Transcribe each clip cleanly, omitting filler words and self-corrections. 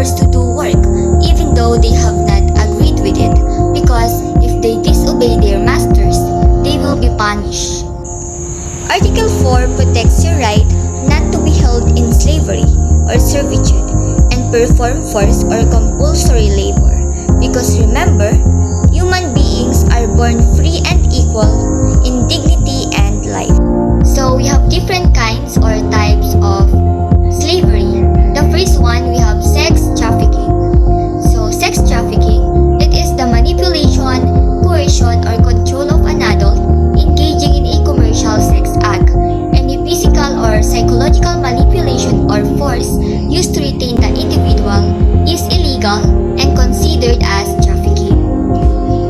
forced to do work even though they have not agreed with it, because if they disobey their masters, they will be punished. Article 4 protects your right not to be held in slavery or servitude and perform forced or compulsory labor, because remember, human beings are born free and equal in dignity and life. So we have different kinds or types of slavery. The first one, we have sex trafficking. So sex trafficking, it is the manipulation, coercion, or control of an adult engaging in a commercial sex act. Any physical or psychological manipulation or force used to retain the individual is illegal and considered as trafficking.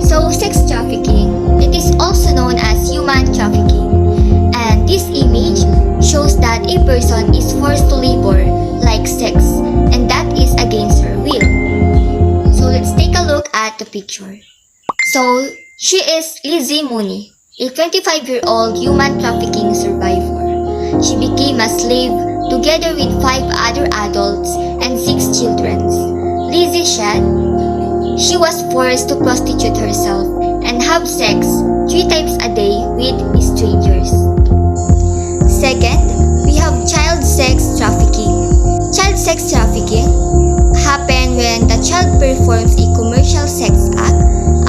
So sex trafficking, it is also known as human trafficking. And this image shows that a person is forced to labor like sex, and that is against her will. So let's take a look at the picture. So she is Lizzie Mooney, a 25-year-old human trafficking survivor. She became a slave together with 5 other adults and 6 children. Lizzie said she was forced to prostitute herself and have sex 3 times a day with strangers. Second, we have child sex trafficking. Child sex trafficking happens when the child performs a commercial sex act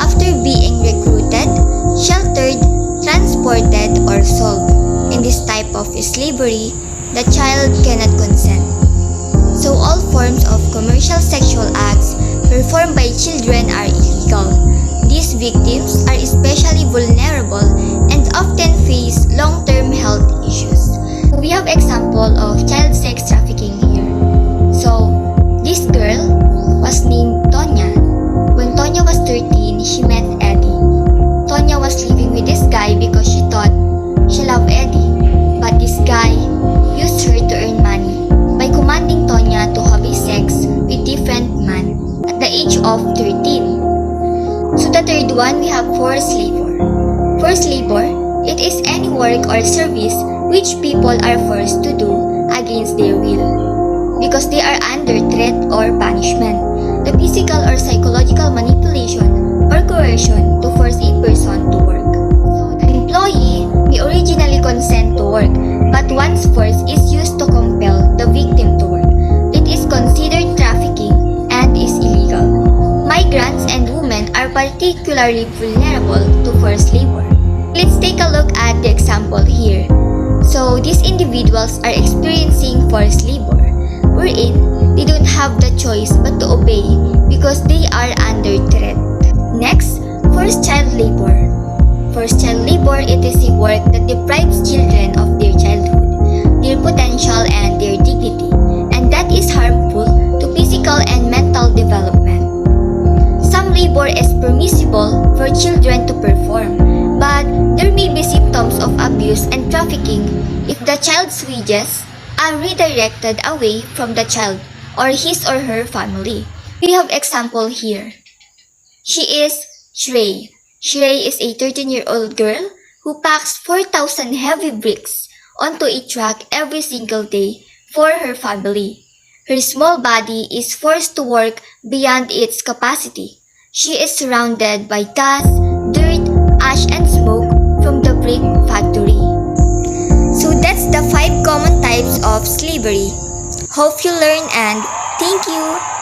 after being recruited, sheltered, transported, or sold. In this type of slavery, the child cannot consent. So all forms of commercial sexual acts performed by children are illegal. These victims are especially vulnerable and often face long-term health issues. We have example of child sex trafficking here. So this girl was named Tonya. When Tonya was 13, she met Eddie. Tonya was living with this guy because she thought she loved Eddie. But this guy used her to earn money by commanding Tonya to have a sex with different men at the age of 13. So the third one, we have forced labor. Forced labor, it is any work or service which people are forced to do against their will because they are under threat or punishment. The physical or psychological manipulation or coercion to force a person to work. So the employee may originally consent to work, but once force is used to compel the victim to work, it is considered trafficking and is illegal. Migrants and women are particularly vulnerable to forced labor. Let's take a look at the example here. So these individuals are experiencing forced labor, wherein they don't have the choice but to obey because they are under threat. Next, forced child labor. Forced child labor, it is a work that deprives children of their childhood, their potential, and their dignity, and that is harmful to physical and mental development. Some labor is permissible for children to perform, but there may be symptoms of abuse and trafficking if the child's wages are redirected away from the child or his or her family. We have example here. She is Shrey. Shrey is a 13-year-old girl who packs 4,000 heavy bricks onto a truck every single day for her family. Her small body is forced to work beyond its capacity. She is surrounded by dust, dirt, ash, and smoke from the brick factory. So that's the 5 common types of slavery. Hope you learn and thank you!